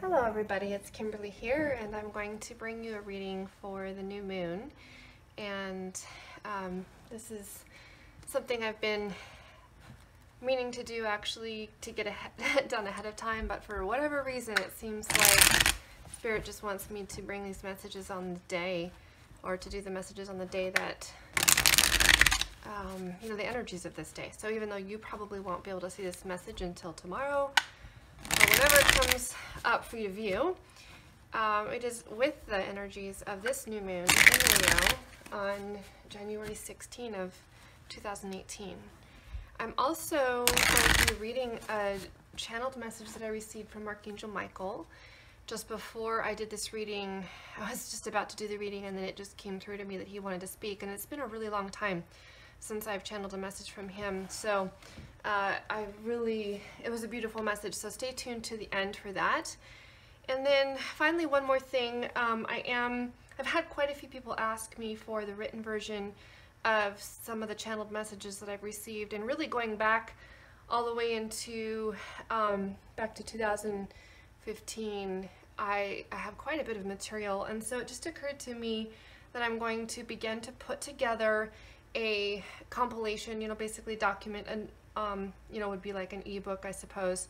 Hello everybody, it's Kimberly here, and I'm going to bring you a reading for the new moon. And this is something I've been meaning to do, actually, to get done ahead of time, but for whatever reason it seems like Spirit just wants me to bring these messages on the day, or to do the messages on the day that you know, the energies of this day. So even though you probably won't be able to see this message until tomorrow, or whenever it comes up for you to view, it is with the energies of this new moon in Leo on January 16 of 2018. I'm also going to be reading a channeled message that I received from Archangel Michael just before I did this reading. I was just about to do the reading, and then it just came through to me that he wanted to speak, and it's been a really long time since I've channeled a message from him. So it was a beautiful message, so stay tuned to the end for that. And then finally, one more thing, I've had quite a few people ask me for the written version of some of the channeled messages that I've received, and really going back all the way into back to 2015, I have quite a bit of material, and so it just occurred to me that I'm going to begin to put together a compilation, you know, basically document, and you know, would be like an ebook, I suppose,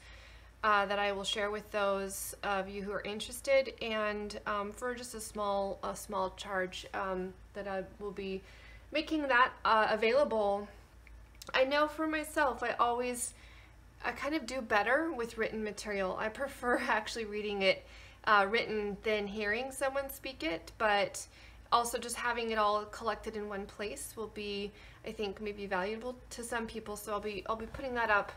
that I will share with those of you who are interested, and for just a small charge, that I will be making that available. I know for myself, I kind of do better with written material. I prefer actually reading it written than hearing someone speak it, but also just having it all collected in one place will be, I think, maybe valuable to some people. So I'll be putting that up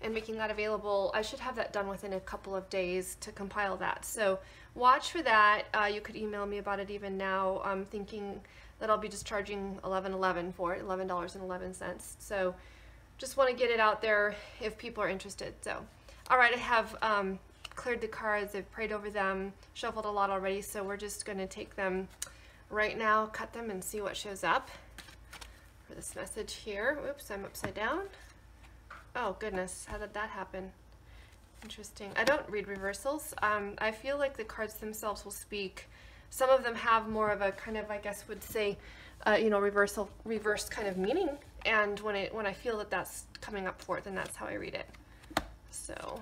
and making that available. I should have that done within a couple of days to compile that. So watch for that. You could email me about it even now. I'm thinking that I'll be just charging $11.11 for it, $11.11. So just want to get it out there if people are interested. So, all right, I have cleared the cards. I've prayed over them, shuffled a lot already. So we're just going to take them right now, cut them, and see what shows up for this message here. Oops, I'm upside down. Oh goodness, how did that happen? Interesting. I don't read reversals. I feel like the cards themselves will speak. Some of them have more of a kind of, I guess would say, you know, reverse kind of meaning. And when I feel that that's coming up for it, then that's how I read it. So,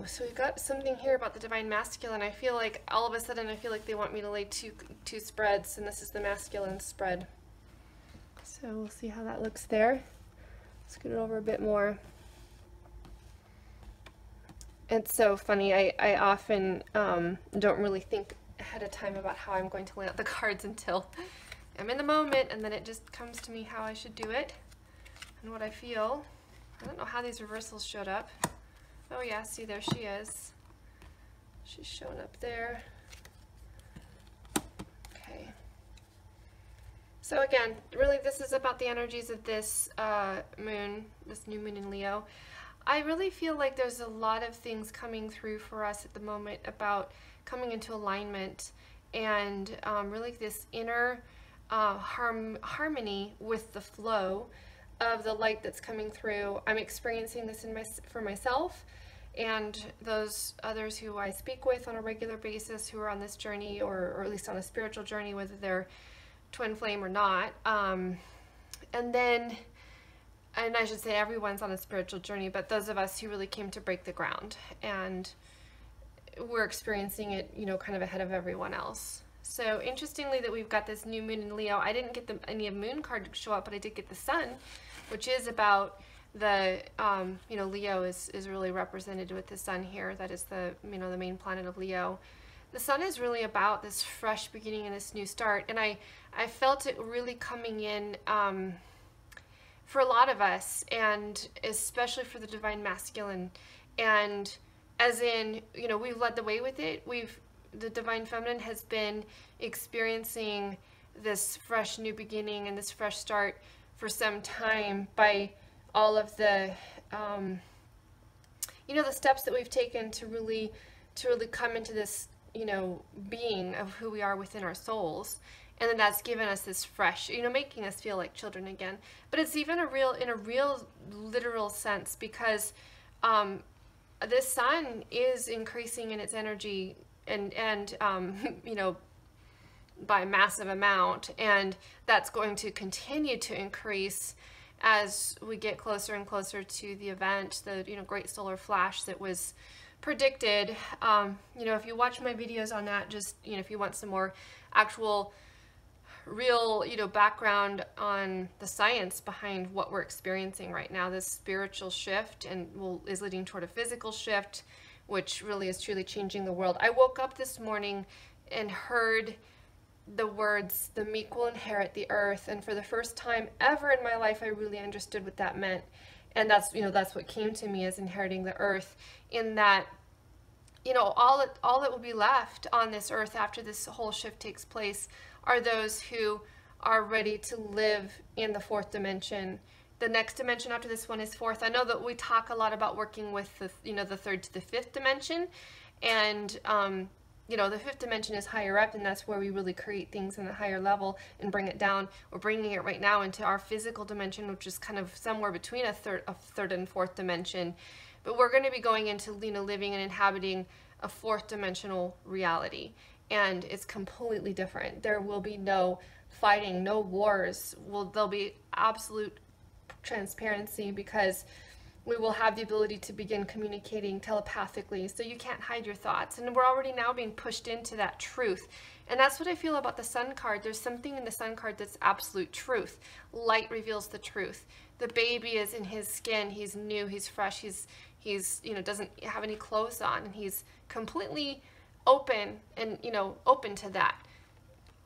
so we've got something here about the divine masculine. I feel like all of a sudden I feel like they want me to lay two spreads, and this is the masculine spread. So we'll see how that looks there. Scoot it over a bit more. It's so funny. I often don't really think ahead of time about how I'm going to lay out the cards until I'm in the moment, and then it just comes to me how I should do it and what I feel. I don't know how these reversals showed up. Oh yeah, see, there she is. She's showing up there. Okay. So again, really this is about the energies of this moon, this new moon in Leo. I really feel like there's a lot of things coming through for us at the moment about coming into alignment, and really this inner harmony with the flow of the light that's coming through. I'm experiencing this for myself and those others who I speak with on a regular basis who are on this journey, or at least on a spiritual journey, whether they're twin flame or not. And I should say everyone's on a spiritual journey, but those of us who really came to break the ground, and we're experiencing it, you know, kind of ahead of everyone else. So interestingly that we've got this new moon in Leo. I didn't get any moon card to show up, but I did get the sun, which is about the, you know, Leo is really represented with the sun here. That is the, you know, the main planet of Leo. The sun is really about this fresh beginning and this new start. And I felt it really coming in for a lot of us, and especially for the divine masculine. And as in, you know, we've led the way with it. The divine feminine has been experiencing this fresh new beginning and this fresh start for some time by all of the, you know, the steps that we've taken to really come into this, you know, being of who we are within our souls. And then that's given us this fresh, you know, making us feel like children again. But it's even in a real literal sense, because this sun is increasing in its energy and you know, by a massive amount, and that's going to continue to increase as we get closer and closer to the event, the, you know, great solar flash that was predicted. You know, if you watch my videos on that, just, you know, if you want some more actual real, you know, background on the science behind what we're experiencing right now, this spiritual shift, and is leading toward a physical shift, which really is truly changing the world. I woke up this morning and heard the words, "the meek will inherit the earth," and for the first time ever in my life, I really understood what that meant. And that's, you know, that's what came to me as inheriting the earth, in that, you know, all that will be left on this earth after this whole shift takes place are those who are ready to live in the fourth dimension. The next dimension after this one is fourth. I know that we talk a lot about working with the, you know, the third to the fifth dimension, and you know, the fifth dimension is higher up, and that's where we really create things in a higher level and bring it down. We're bringing it right now into our physical dimension, which is kind of somewhere between a third and fourth dimension. But we're going to be going into, you know, living and inhabiting a fourth dimensional reality, and it's completely different. There will be no fighting, no wars. There'll be absolute transparency, because we will have the ability to begin communicating telepathically, so you can't hide your thoughts. And we're already now being pushed into that truth. And that's what I feel about the Sun card. There's something in the Sun card that's absolute truth. Light reveals the truth. The baby is in his skin. He's new, he's fresh, he's you know, doesn't have any clothes on, and he's completely open, and, you know, open to that.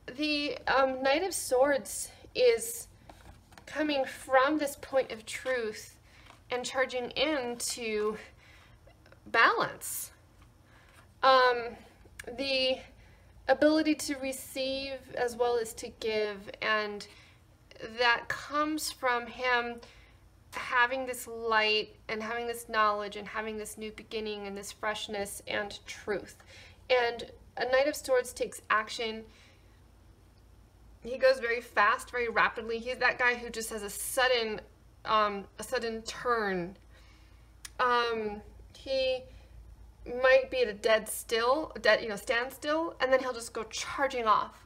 The Knight of Swords is coming from this point of truth and charging into balance. The ability to receive as well as to give, and that comes from him having this light and having this knowledge and having this new beginning and this freshness and truth. And a Knight of Swords takes action. He goes very fast, very rapidly. He's that guy who just has a sudden turn. He might be at a standstill, and then he'll just go charging off.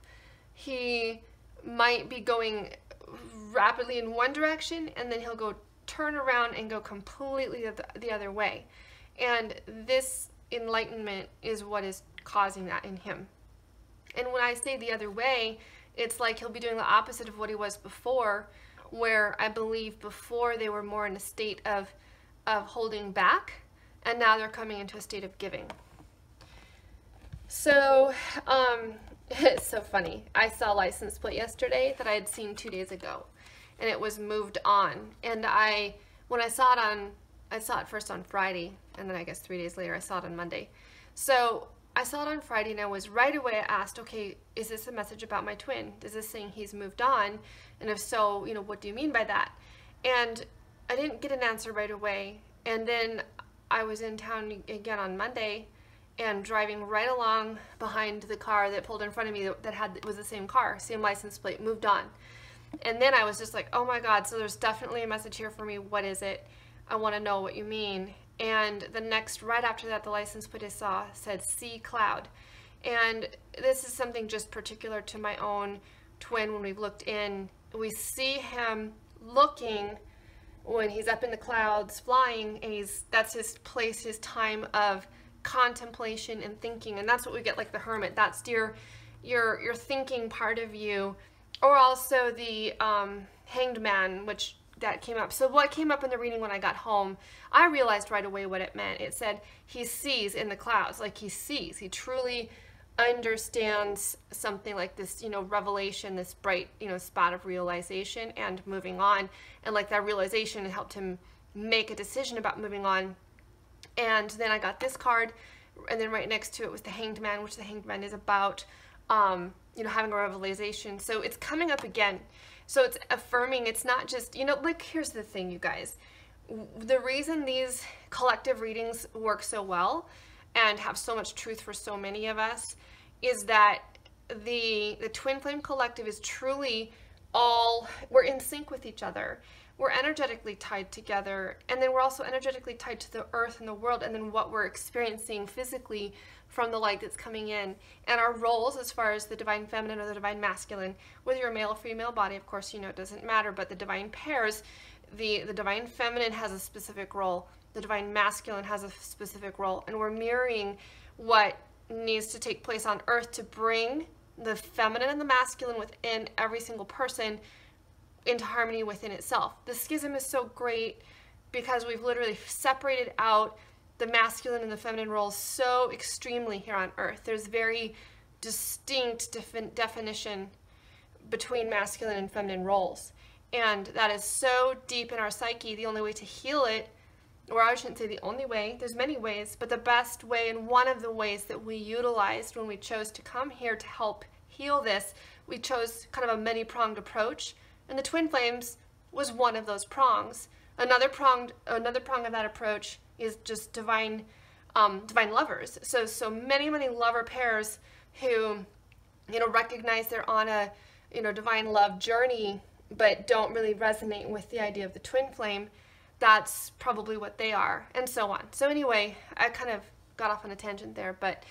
He might be going rapidly in one direction, and then he'll go turn around and go completely the other way. And this enlightenment is what is causing that in him. And when I say the other way, it's like he'll be doing the opposite of what he was before, where I believe before they were more in a state of holding back, and now they're coming into a state of giving. So it's so funny. I saw a license plate yesterday that I had seen 2 days ago, and it was moved on. And when I saw it first on Friday, and then I guess 3 days later I saw it on Monday. So I saw it on Friday, and I was right away, I asked, okay, is this a message about my twin? Is this saying he's moved on? And if so, you know, what do you mean by that? And I didn't get an answer right away. And then I was in town again on Monday, and driving right along behind the car that pulled in front of me that was the same car, same license plate, moved on. And then I was just like, oh my God, so there's definitely a message here for me. What is it? I want to know what you mean. And right after that, the license plate I saw said sea cloud. And this is something just particular to my own twin. When we've looked in, we see him looking when he's up in the clouds flying, and that's his place, his time of contemplation and thinking. And that's what we get, like the hermit. That's your thinking part of you. Or also the hanged man, which that came up. So what came up in the reading when I got home, I realized right away what it meant. It said he sees in the clouds, like he sees. He truly understands something like this, you know, revelation, this bright, you know, spot of realization and moving on. And like that realization helped him make a decision about moving on. And then I got this card, and then right next to it was the hanged man, which the hanged man is about, you know, having a revelation. So it's coming up again. So it's affirming. It's not just, you know, like, here's the thing, you guys. The reason these collective readings work so well and have so much truth for so many of us is that the Twin Flame Collective is truly we're in sync with each other. we're energetically tied together, and then we're also energetically tied to the earth and the world, and then what we're experiencing physically from the light that's coming in. And our roles as far as the divine feminine or the divine masculine, whether you're a male or female body, of course, you know, it doesn't matter, but the divine pairs, the divine feminine has a specific role, the divine masculine has a specific role, and we're mirroring what needs to take place on earth to bring the feminine and the masculine within every single person into harmony within itself. The schism is so great because we've literally separated out the masculine and the feminine roles so extremely here on earth. There's very distinct definition between masculine and feminine roles, and that is so deep in our psyche. The only way to heal it, or I shouldn't say the only way, there's many ways, but the best way, and one of the ways that we utilized when we chose to come here to help heal this, we chose kind of a many-pronged approach, and the twin flames was one of those prongs. Another prong of that approach is just divine lovers. So many lover pairs who, you know, recognize they're on a, you know, divine love journey, but don't really resonate with the idea of the twin flame. That's probably what they are, and so on. So anyway, I kind of got off on a tangent there, but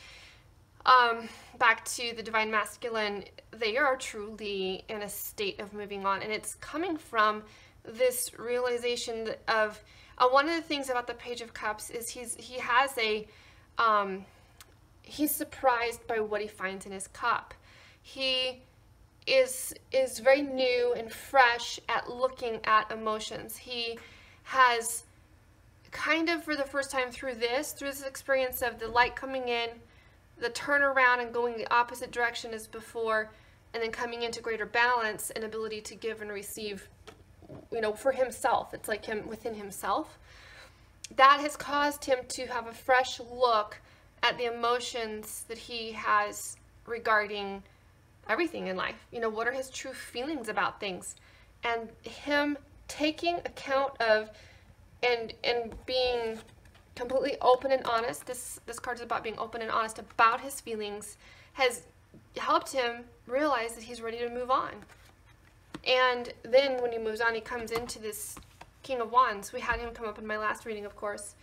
back to the divine masculine, they are truly in a state of moving on, and it's coming from this realization of one of the things about the Page of Cups is he's surprised by what he finds in his cup. He is very new and fresh at looking at emotions. He has kind of, for the first time through this experience of the light coming in, the turnaround and going the opposite direction as before, and then coming into greater balance and ability to give and receive, you know, for himself. It's like him within himself. That has caused him to have a fresh look at the emotions that he has regarding everything in life. You know, what are his true feelings about things? And him taking account of and being completely open and honest. This card is about being open and honest about his feelings, has helped him realize that he's ready to move on. And then when he moves on, he comes into this King of Wands. We had him come up in my last reading, of course.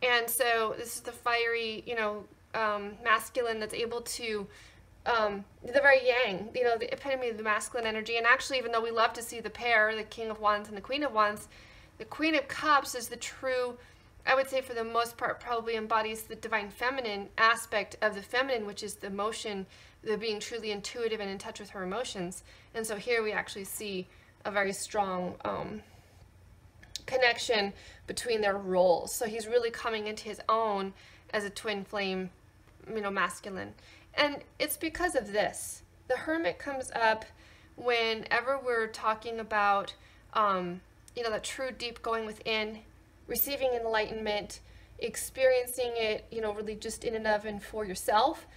And so this is the fiery, you know, masculine that's able to, the very yang, you know, the epitome of the masculine energy. And actually, even though we love to see the pair, the King of Wands and the Queen of Wands, the Queen of Cups is the true, I would say for the most part, probably embodies the divine feminine aspect of the feminine, which is the emotion, the being truly intuitive and in touch with her emotions. And so here we actually see a very strong connection between their roles. So he's really coming into his own as a twin flame, you know, masculine. And it's because of this. The Hermit comes up whenever we're talking about, you know, that true deep going within, receiving enlightenment, experiencing it, you know, really just in and of and for yourself.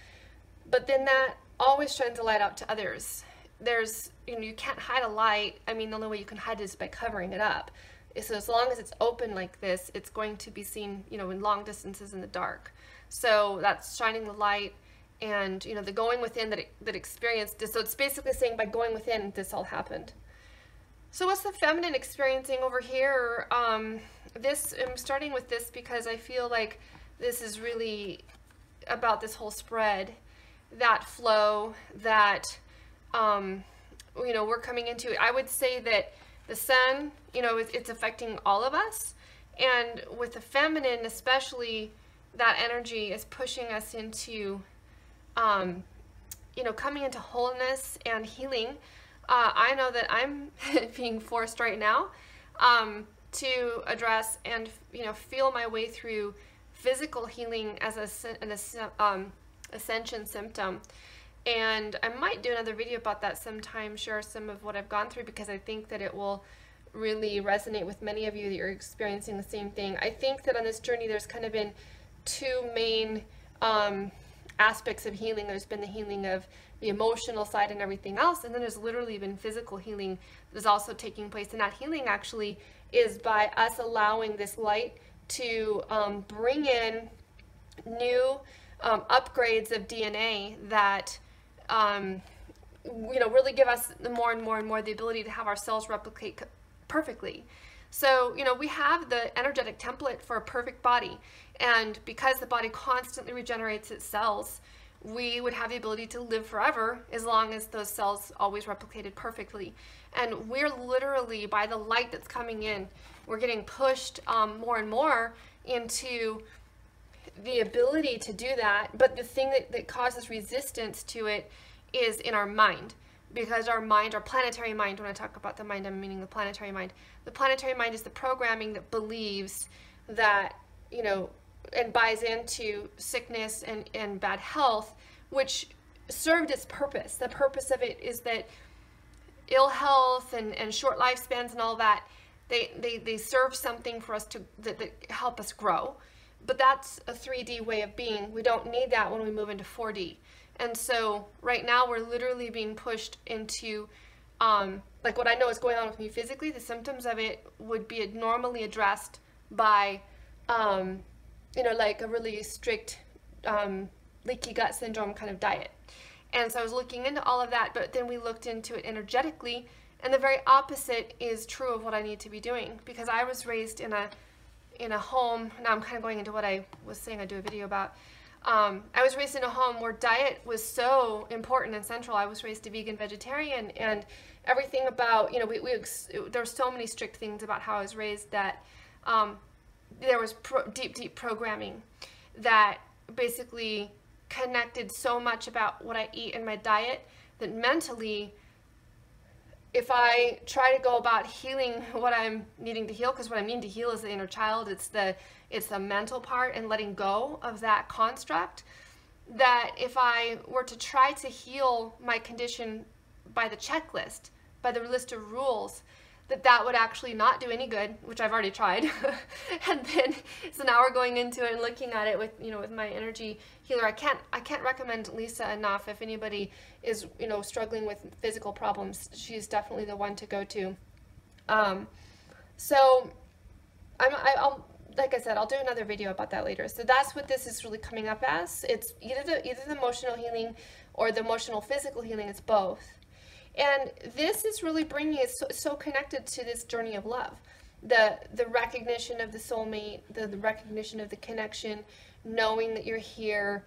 But then that always shines a light out to others. There's, you know, you can't hide a light. I mean, the only way you can hide it is by covering it up. So as long as it's open like this, it's going to be seen, you know, in long distances in the dark. So that's shining the light, and, you know, the going within that experienced this. So it's basically saying by going within, this all happened. So what's the feminine experiencing over here? I'm starting with this because I feel like this is really about this whole spread, that flow, that, you know, we're coming into. I would say that the sun, you know, it's affecting all of us. And with the feminine especially, that energy is pushing us into, you know, coming into wholeness and healing. I know that I'm being forced right now to address and, you know, feel my way through physical healing as an ascension symptom. And I might do another video about that sometime, share some of what I've gone through, because I think that it will really resonate with many of you that you're experiencing the same thing. I think that on this journey there's kind of been two main aspects of healing. There's been the healing of the emotional side and everything else, and then there's literally been physical healing that is also taking place. And that healing actually is by us allowing this light to bring in new upgrades of DNA that you know, really give us the more and more and more the ability to have our cells replicate perfectly. So, you know, we have the energetic template for a perfect body. And because the body constantly regenerates its cells, we would have the ability to live forever as long as those cells always replicated perfectly. And we're literally, by the light that's coming in, we're getting pushed more and more into the ability to do that. But the thing that causes resistance to it is in our mind. Because our mind, our planetary mind, when I talk about the mind, I'm meaning the planetary mind. The planetary mind is the programming that believes that, you know, and buys into sickness and bad health, which served its purpose. The purpose of it is that ill health and short lifespans and all that, they serve something for us that help us grow. But that's a 3D way of being. We don't need that when we move into 4D. And so right now we're literally being pushed into, like what I know is going on with me physically, the symptoms of it would be normally addressed by, you know, like a really strict leaky gut syndrome kind of diet. And so I was looking into all of that, but then we looked into it energetically, and the very opposite is true of what I need to be doing, because I was raised in a home. Now I'm kind of going into what I was saying I'd do a video about. I was raised in a home where diet was so important and central. I was raised a vegan vegetarian, and everything about, you know, there were so many strict things about how I was raised that there was deep programming that basically connected so much about what I eat and my diet that mentally, if I try to go about healing what I'm needing to heal, because what I mean to heal is the inner child, it's the mental part and letting go of that construct, that if I were to try to heal my condition by the checklist, by the list of rules, that would actually not do any good, which I've already tried. And then, so now we're going into it and looking at it with, you know, with my energy healer. I can't recommend Lisa enough. If anybody is, you know, struggling with physical problems, she's definitely the one to go to. So I'll, like I said, I'll do another video about that later. So that's what this is really coming up as. It's either the emotional healing or the emotional physical healing. It's both. And this is really bringing it so connected to this journey of love. The recognition of the soulmate, the recognition of the connection, knowing that you're here,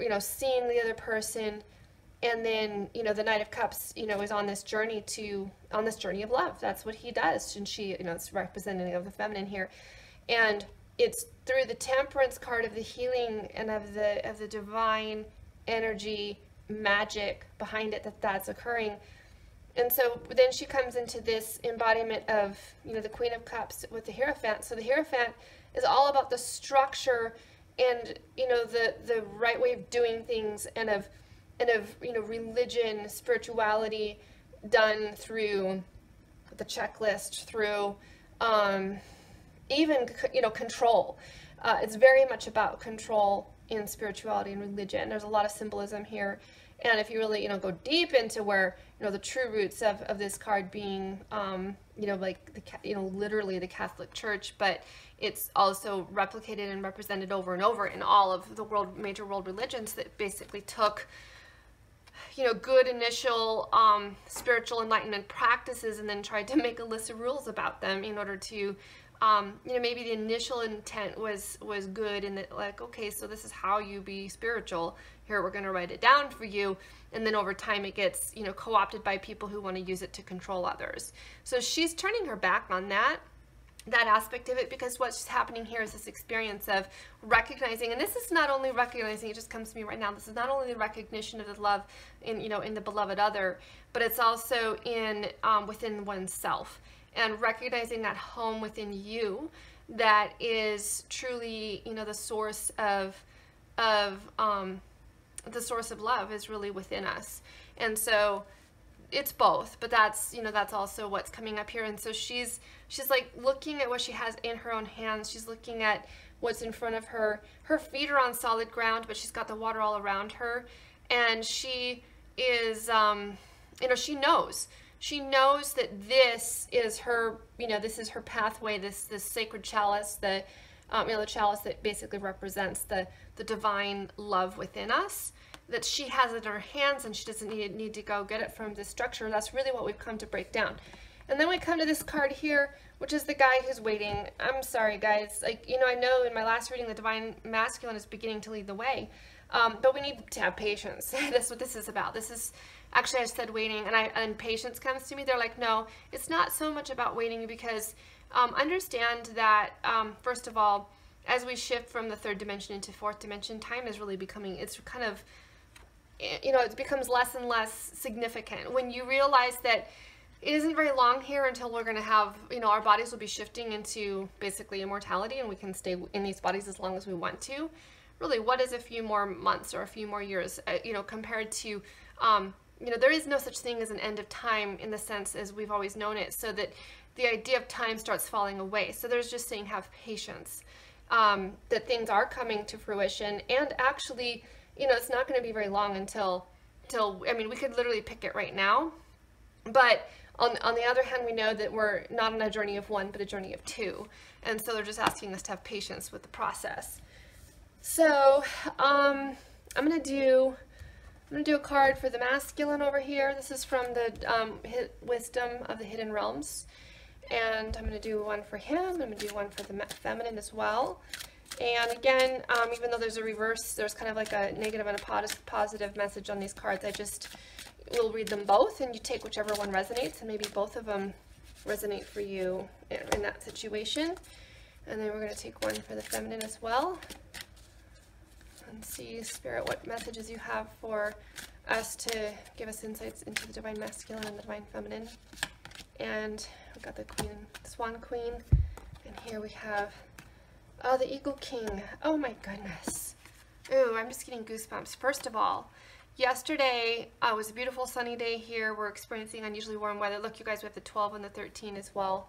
you know, seeing the other person, and then, you know, the Knight of Cups, you know, is on this journey of love. That's what he does. And she, you know, it's representative of the feminine here. And it's through the Temperance card of the healing and of the divine energy, magic behind it that's occurring. And so then she comes into this embodiment of, you know, the Queen of Cups with the Hierophant. So the Hierophant is all about the structure and, you know, the right way of doing things, and of you know, religion, spirituality done through the checklist, through even, you know, control. It's very much about control in spirituality and religion. There's a lot of symbolism here. And if you really, you know, go deep into where, you know, the true roots of this card being, you know, like, literally the Catholic Church, but it's also replicated and represented over and over in all of the major world religions that basically took, you know, good initial spiritual enlightenment practices and then tried to make a list of rules about them in order to, you know, maybe the initial intent was good, and that, like, okay, so this is how you be spiritual. Here, we're going to write it down for you. And then over time it gets, you know, co-opted by people who want to use it to control others. So she's turning her back on that aspect of it, because what's happening here is this experience of recognizing, and this is not only recognizing, it just comes to me right now, this is not only the recognition of the love in, you know, in the beloved other, but it's also in within oneself, and recognizing that home within you that is truly, you know, the source of love is really within us. And so it's both, but that's, you know, that's also what's coming up here. And so she's like looking at what she has in her own hands. She's looking at what's in front of her. Her feet are on solid ground, but she's got the water all around her. And she is, you know, she knows that this is her, you know, this is her pathway, this sacred chalice, the, you know, the chalice that basically represents the divine love within us, that she has it in her hands, and she doesn't need to go get it from this structure. That's really what we've come to break down. And then we come to this card here, which is the guy who's waiting. I'm sorry, guys. Like, you know, I know in my last reading, the Divine Masculine is beginning to lead the way. But we need to have patience. That's what this is about. This is, actually I said waiting, and patience comes to me. They're like, no, it's not so much about waiting, because understand that, first of all, as we shift from the third dimension into fourth dimension, time is really becoming, it's kind of, you know, it becomes less and less significant. When you realize that it isn't very long here until we're going to have, you know, our bodies will be shifting into basically immortality, and we can stay in these bodies as long as we want to. Really, what is a few more months or a few more years, you know, compared to, you know, there is no such thing as an end of time in the sense as we've always known it, so that the idea of time starts falling away. So there's just saying have patience, that things are coming to fruition, and actually, you know, it's not going to be very long until, I mean, we could literally pick it right now, but on the other hand, we know that we're not on a journey of one, but a journey of two. And so they're just asking us to have patience with the process. So I'm gonna do a card for the masculine over here. This is from the Wisdom of the Hidden Realms. And I'm gonna do one for him. I'm gonna do one for the feminine as well. And again, even though there's a reverse, there's kind of like a negative and a positive message on these cards. I just will read them both, and you take whichever one resonates, and maybe both of them resonate for you in that situation. And then we're going to take one for the feminine as well, and see, Spirit, what messages you have for us to give us insights into the Divine Masculine and the Divine Feminine. And we've got the Queen, Swan Queen, and here we have, oh, the Eagle King. Oh my goodness. Ooh, I'm just getting goosebumps. First of all, yesterday was a beautiful sunny day here. We're experiencing unusually warm weather. Look, you guys, we have the 12 and the 13 as well.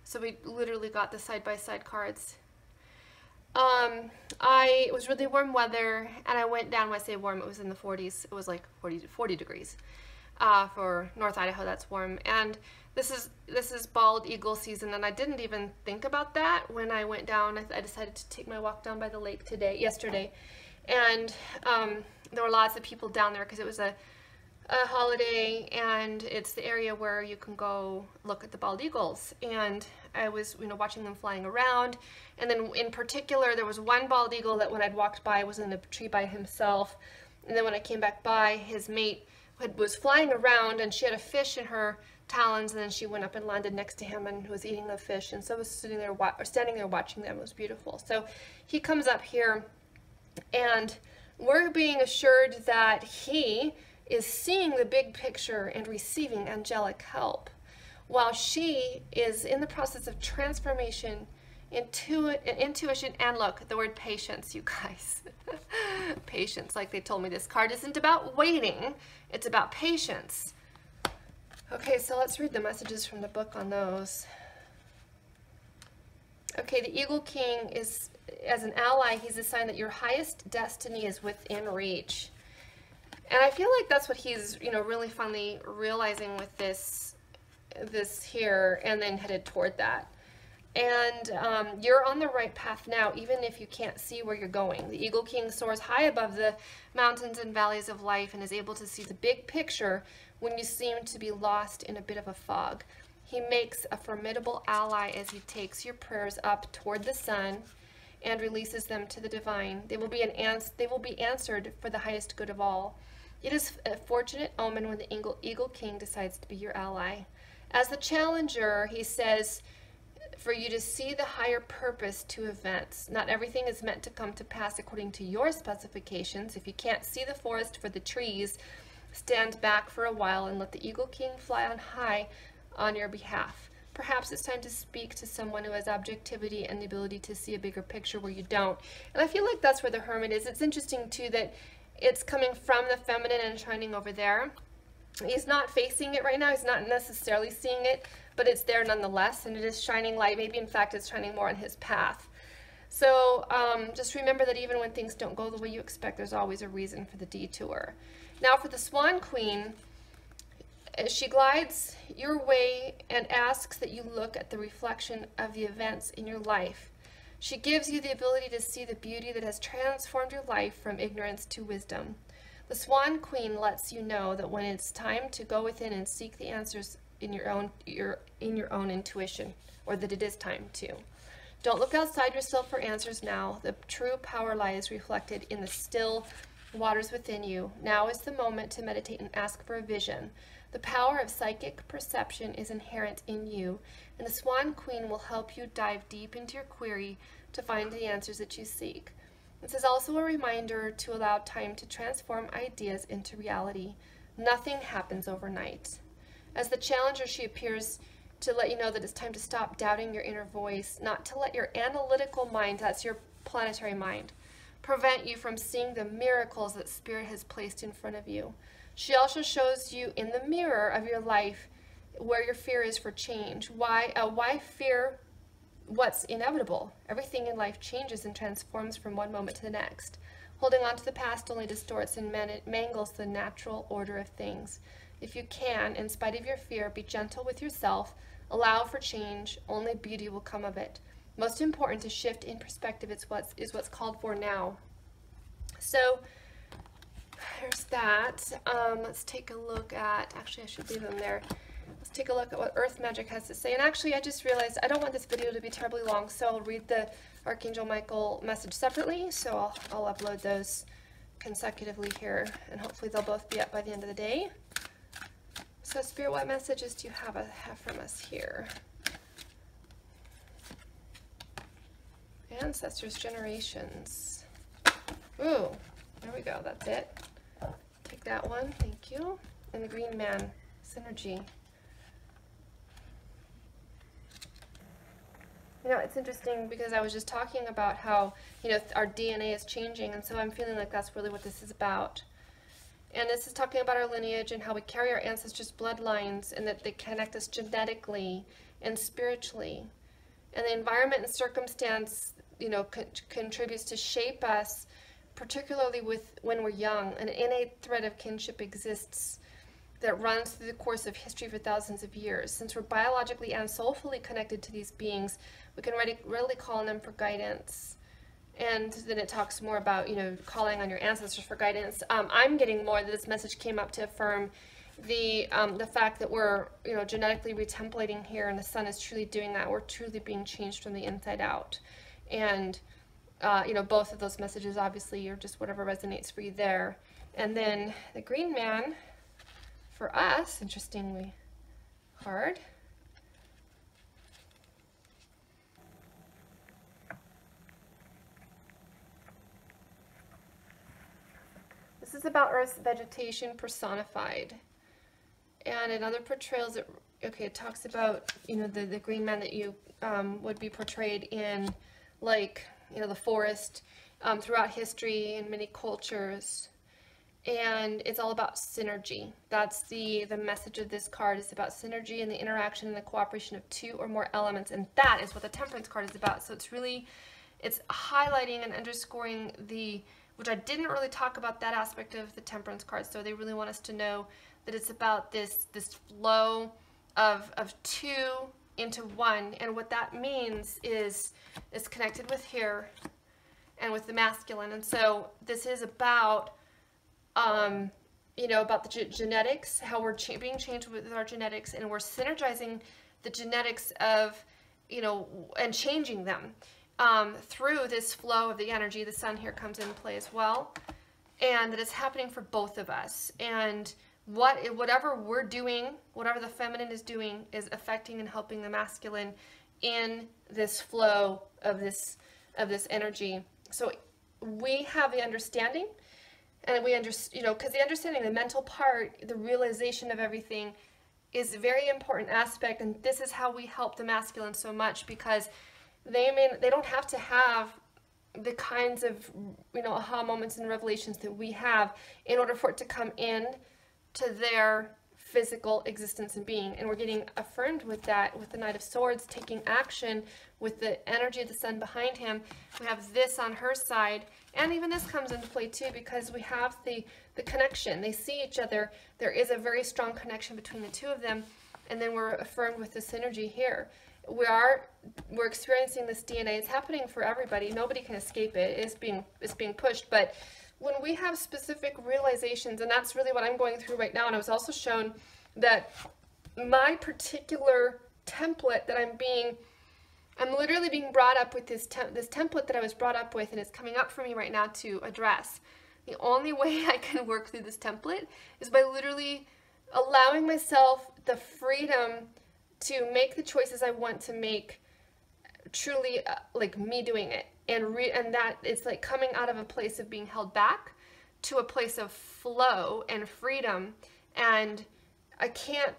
So we literally got the side-by-side cards. It was really warm weather, and I went down. When I say warm, it was in the 40s. It was like 40 degrees. For North Idaho, that's warm. And this is bald eagle season, and I didn't even think about that when I went down. I decided to take my walk down by the lake yesterday. And there were lots of people down there because it was a holiday, and it's the area where you can go look at the bald eagles. And I was, you know, watching them flying around. And then in particular, there was one bald eagle that when I'd walked by was in a tree by himself. And then when I came back by, his mate was flying around, and she had a fish in her talons, and then she went up and landed next to him and was eating the fish. And so I was standing there watching them. It was beautiful. So he comes up here, and we're being assured that he is seeing the big picture and receiving angelic help, while she is in the process of transformation, intuition, and look, the word patience, you guys. Patience, like they told me this card isn't about waiting, it's about patience. Okay, so let's read the messages from the book on those. Okay, the Eagle King is, as an ally, he's a sign that your highest destiny is within reach. And I feel like that's what he's, you know, really finally realizing with this here, and then headed toward that. And you're on the right path now, even if you can't see where you're going. The Eagle King soars high above the mountains and valleys of life and is able to see the big picture when you seem to be lost in a bit of a fog. He makes a formidable ally as he takes your prayers up toward the sun and releases them to the divine. They will be answered for the highest good of all. It is a fortunate omen when the Eagle King decides to be your ally. As the challenger, he says, for you to see the higher purpose to events. Not everything is meant to come to pass according to your specifications. If you can't see the forest for the trees, stand back for a while and let the Eagle King fly on high on your behalf. Perhaps it's time to speak to someone who has objectivity and the ability to see a bigger picture where you don't. And I feel like that's where the Hermit is. It's interesting too that it's coming from the feminine and shining over there. He's not facing it right now. He's not necessarily seeing it, but it's there nonetheless, and it is shining light. Maybe in fact it's shining more on his path. So just remember that even when things don't go the way you expect, there's always a reason for the detour. Now for the Swan Queen, she glides your way and asks that you look at the reflection of the events in your life. She gives you the ability to see the beauty that has transformed your life from ignorance to wisdom. The Swan Queen lets you know that when it's time to go within and seek the answers in your own intuition, or that it is time to. Don't look outside yourself for answers now. The true power lies reflected in the still waters within you. Now is the moment to meditate and ask for a vision. The power of psychic perception is inherent in you, and the Swan Queen will help you dive deep into your query to find the answers that you seek. This is also a reminder to allow time to transform ideas into reality. Nothing happens overnight. As the challenger, she appears to let you know that it's time to stop doubting your inner voice, not to let your analytical mind, that's your planetary mind, prevent you from seeing the miracles that Spirit has placed in front of you. She also shows you in the mirror of your life where your fear is for change. Why fear what's inevitable? Everything in life changes and transforms from one moment to the next. Holding on to the past only distorts and mangles the natural order of things. If you can, in spite of your fear, be gentle with yourself, allow for change, only beauty will come of it. Most important to shift in perspective is what's called for now. So there's that. Let's take a look at, actually I should leave them there. Let's take a look at what Earth Magic has to say. And actually I just realized I don't want this video to be terribly long, so I'll read the Archangel Michael message separately. So I'll upload those consecutively here, and hopefully they'll both be up by the end of the day. So Spirit, what messages do you have from us here? Ancestors, generations. Ooh, there we go, that's it. Take that one, thank you. And the Green Man, synergy. You know, it's interesting because I was just talking about how, you know, our DNA is changing, and so I'm feeling like that's really what this is about. And this is talking about our lineage and how we carry our ancestors' bloodlines, and that they connect us genetically and spiritually. And the environment and circumstance, you know, contributes to shape us, particularly when we're young. An innate thread of kinship exists that runs through the course of history for thousands of years. Since we're biologically and soulfully connected to these beings, we can really call on them for guidance. And then it talks more about, you know, calling on your ancestors for guidance. I'm getting more that this message came up to affirm the fact that we're, you know, genetically retemplating here, and the sun is truly doing that. We're truly being changed from the inside out. And, you know, both of those messages, obviously, are just whatever resonates for you there. And then the Green Man, for us, interestingly hard. This is about Earth's vegetation personified. And in other portrayals, it talks about, you know, the Green Man that you would be portrayed in, like, you know, the forest throughout history and many cultures. And it's all about synergy. That's the message of this card. Is about synergy and the interaction and the cooperation of two or more elements, and that is what the Temperance card is about. So it's highlighting and underscoring which I didn't really talk about that aspect of the Temperance card. So they really want us to know that it's about this flow of two into one, and what that means is connected with here and with the masculine. And so this is about you know, about the genetics, how we're being changed with our genetics, and we're synergizing the genetics of, you know, and changing them through this flow of the energy. The sun here comes into play as well, and that it's happening for both of us. And whatever we're doing, whatever the feminine is doing, is affecting and helping the masculine in this flow of this energy. So we have the understanding. And we understand, you know, because the understanding, the mental part, the realization of everything is a very important aspect. And this is how we help the masculine so much, because they don't have to have the kinds of, you know, aha moments and revelations that we have in order for it to come in to their physical existence and being. And we're getting affirmed with that, with the Knight of Swords taking action with the energy of the sun behind him. We have this on her side, and even this comes into play too, because we have the connection. They see each other. There is a very strong connection between the two of them, and then we're affirmed with the synergy here. We're experiencing this DNA. It's happening for everybody. Nobody can escape it. It's being pushed. But when we have specific realizations, and that's really what I'm going through right now, and I was also shown that my particular template that I'm literally being brought up with this template that I was brought up with, and it's coming up for me right now to address. The only way I can work through this template is by literally allowing myself the freedom to make the choices I want to make, truly like me doing it, and that it's like coming out of a place of being held back to a place of flow and freedom. And I can't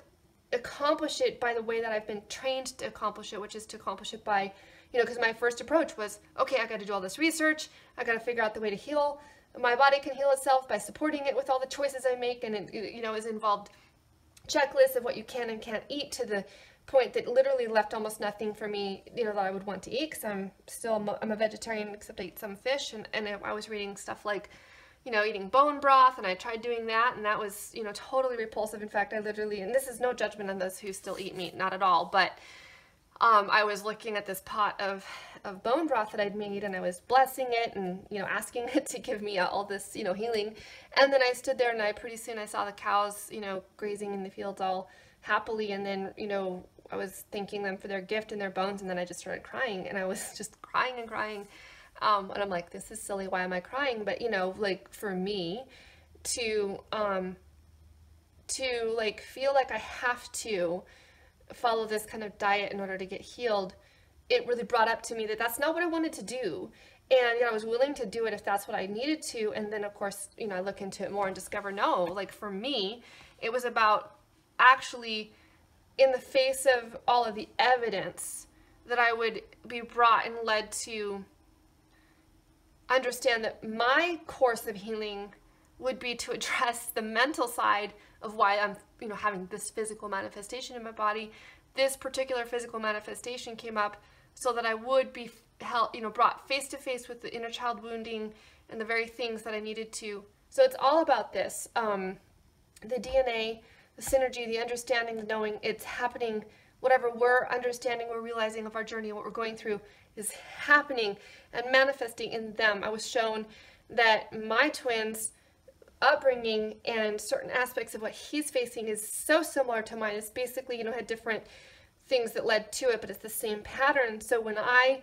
accomplish it by the way that I've been trained to accomplish it, which is to accomplish it by, because my first approach was, okay, I got to do all this research, I got to figure out the way to heal. My body can heal itself by supporting it with all the choices I make, and it, is involved checklists of what you can and can't eat, to the point that literally left almost nothing for me, that I would want to eat, because I'm a vegetarian, except I eat some fish, and I was reading stuff like, eating bone broth, and I tried doing that, and that was, totally repulsive. In fact, I literally, and this is no judgment on those who still eat meat, not at all, but I was looking at this pot of bone broth that I'd made, and I was blessing it and, asking it to give me all this, healing. And then I stood there, and pretty soon I saw the cows, grazing in the fields all happily. And then, I was thanking them for their gift and their bones. And then I just started crying, and I was just crying and crying. And I'm like, this is silly. Why am I crying? But, like for me to like feel like I have to follow this kind of diet in order to get healed, it really brought up to me that that's not what I wanted to do. And I was willing to do it if that's what I needed to. And then of course, I look into it more and discover, no, like for me, it was about actually, in the face of all of the evidence, that I would be brought and led to understand that my course of healing would be to address the mental side of why I'm, having this physical manifestation in my body. This particular physical manifestation came up so that I would be held, brought face to face with the inner child wounding and the very things that I needed to. So it's all about this, the DNA, the synergy, the understanding, the knowing. It's happening. Whatever we're understanding, we're realizing of our journey, what we're going through is happening and manifesting in them. I was shown that my twins' upbringing and certain aspects of what he's facing is so similar to mine. It's basically, had different things that led to it, but it's the same pattern. So when I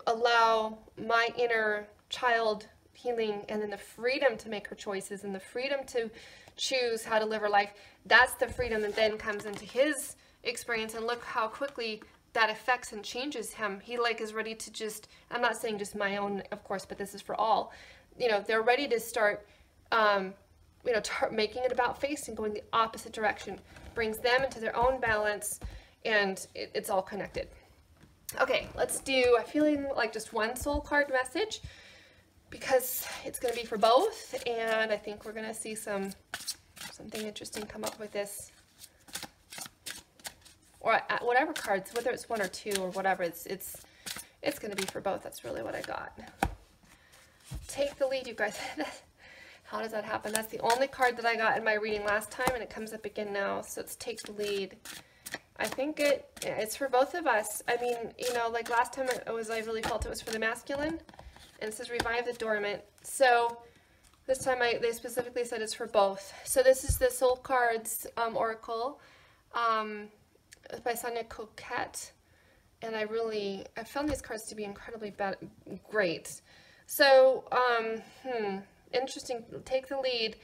allow my inner child healing, and then the freedom to make her choices and the freedom to choose how to live her life, that's the freedom that then comes into his experience. And look how quickly that affects and changes him. He is ready to just, I'm not saying just my own, of course, but this is for all, they're ready to start making it about face and going the opposite direction. Brings them into their own balance, and it's all connected. Okay, let's do, I'm feeling like just one soul card message, because it's going to be for both, and I think we're going to see something interesting come up with this. Or whatever cards, whether it's one or two or whatever, it's going to be for both. That's really what I got. Take the lead, you guys. How does that happen? That's the only card that I got in my reading last time, and it comes up again now. So it's take the lead. I think it's for both of us. I mean, like last time I really felt it was for the masculine, and it says revive the dormant. So this time they specifically said it's for both. So this is the Soul Cards Oracle by Sonia Coquette, and I found these cards to be incredibly great. So interesting. Take the lead.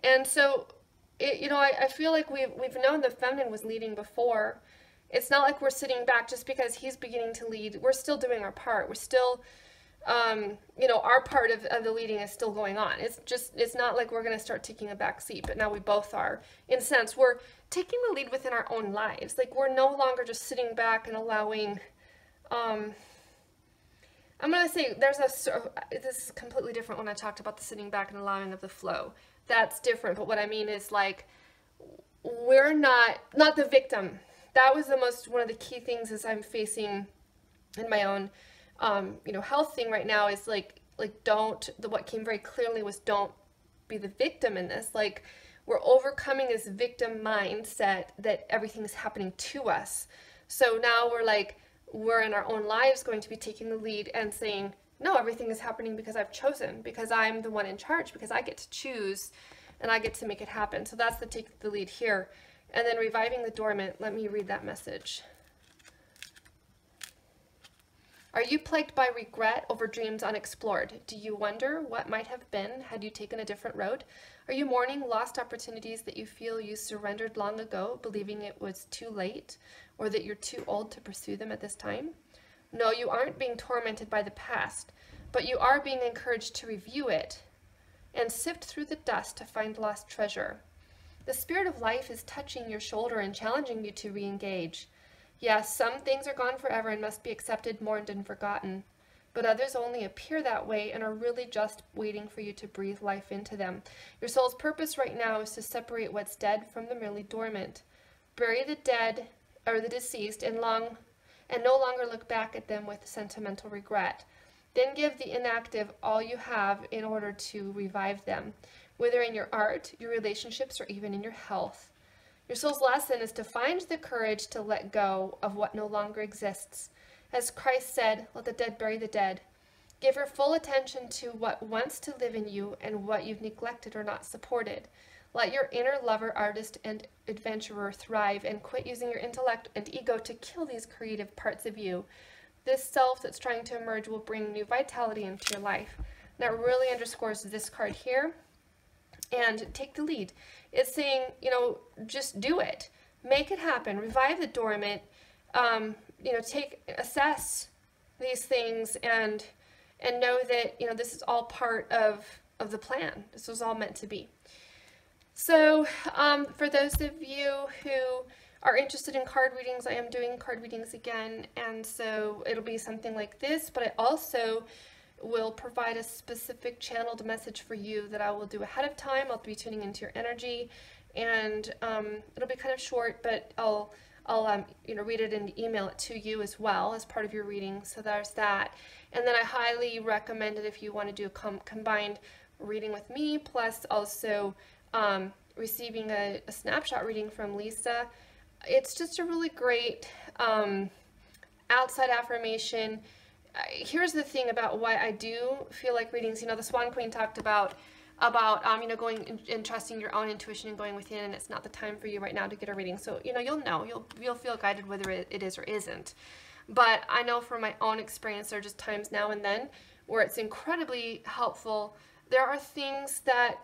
And so I feel like we've known the feminine was leading before. It's not like we're sitting back just because he's beginning to lead. We're still doing our part. We're still our part of the leading is still going on. It's not like we're going to start taking a back seat, but now we both are. In a sense, we're taking the lead within our own lives. Like, we're no longer just sitting back and allowing, I'm going to say this is completely different when I talked about the sitting back and allowing of the flow. That's different, but what I mean is, like, we're not the victim. That was one of the key things as I'm facing in my own health thing right now, is what came very clearly was, don't be the victim in this. Like, we're overcoming this victim mindset that everything is happening to us. So now we're in our own lives going to be taking the lead and saying, no, everything is happening because I've chosen, because I'm the one in charge, because I get to choose and I get to make it happen. So that's the take the lead here. And then reviving the dormant, let me read that message. Are you plagued by regret over dreams unexplored? Do you wonder what might have been had you taken a different road? Are you mourning lost opportunities that you feel you surrendered long ago, believing it was too late, or that you're too old to pursue them at this time? No, you aren't being tormented by the past, but you are being encouraged to review it and sift through the dust to find lost treasure. The spirit of life is touching your shoulder and challenging you to re-engage. Yes, some things are gone forever and must be accepted, mourned, and forgotten, but others only appear that way and are really just waiting for you to breathe life into them. Your soul's purpose right now is to separate what's dead from the merely dormant. Bury the dead or the deceased and no longer look back at them with sentimental regret. Then give the inactive all you have in order to revive them, whether in your art, your relationships, or even in your health. Your soul's lesson is to find the courage to let go of what no longer exists. As Christ said, let the dead bury the dead. Give your full attention to what wants to live in you and what you've neglected or not supported. Let your inner lover, artist, and adventurer thrive, and quit using your intellect and ego to kill these creative parts of you. This self that's trying to emerge will bring new vitality into your life. That really underscores this card here. And take the lead. It's saying, you know, just do it. Make it happen. Revive the dormant. You know, assess these things and know that, you know, this is all part of the plan. This was all meant to be. So for those of you who are interested in card readings, I am doing card readings again, and so it'll be something like this, but I also will provide a specific channeled message for you that I will do ahead of time. I'll be tuning into your energy, and it'll be kind of short, but I'll you know, read it and email it to you as well as part of your reading. So there's that. And then I highly recommend it if you want to do a combined reading with me, plus also receiving a snapshot reading from Lisa. It's just a really great outside affirmation. Here's the thing about why I do feel like readings, you know, the Swan Queen talked about you know, going and trusting your own intuition and going within, and it's not the time for you right now to get a reading. So, you know, you'll feel guided whether it is or isn't. But I know from my own experience, there are just times now and then where it's incredibly helpful. There are things that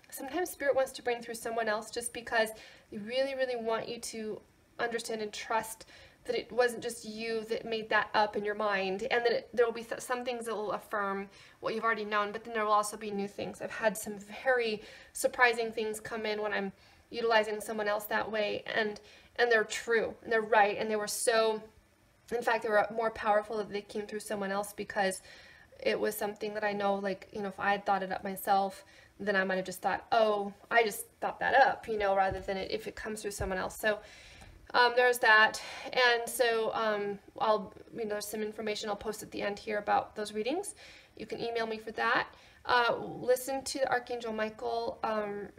sometimes Spirit wants to bring through someone else just because they really, really want you to understand and trust that it wasn't just you that made that up in your mind, and that there will be some things that will affirm what you've already known, but then there will also be new things. I've had some very surprising things come in when I'm utilizing someone else that way, and they're true, and they're right, and they were so, in fact, they were more powerful that they came through someone else because it was something that I know, like, you know, if I had thought it up myself, then I might have just thought, oh, I just thought that up, you know, rather than if it comes through someone else. So there's that. And so you know, there's some information I'll post at the end here about those readings. You can email me for that. Listen to the Archangel Michael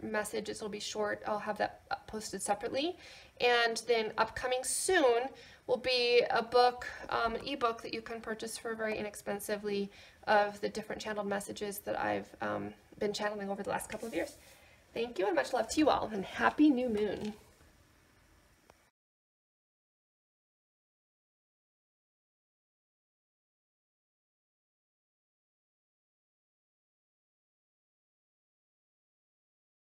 message. It'll be short. I'll have that posted separately. And then upcoming soon will be a book, an ebook that you can purchase for very inexpensively of the different channeled messages that I've been channeling over the last couple of years. Thank you, and much love to you all, and happy new moon.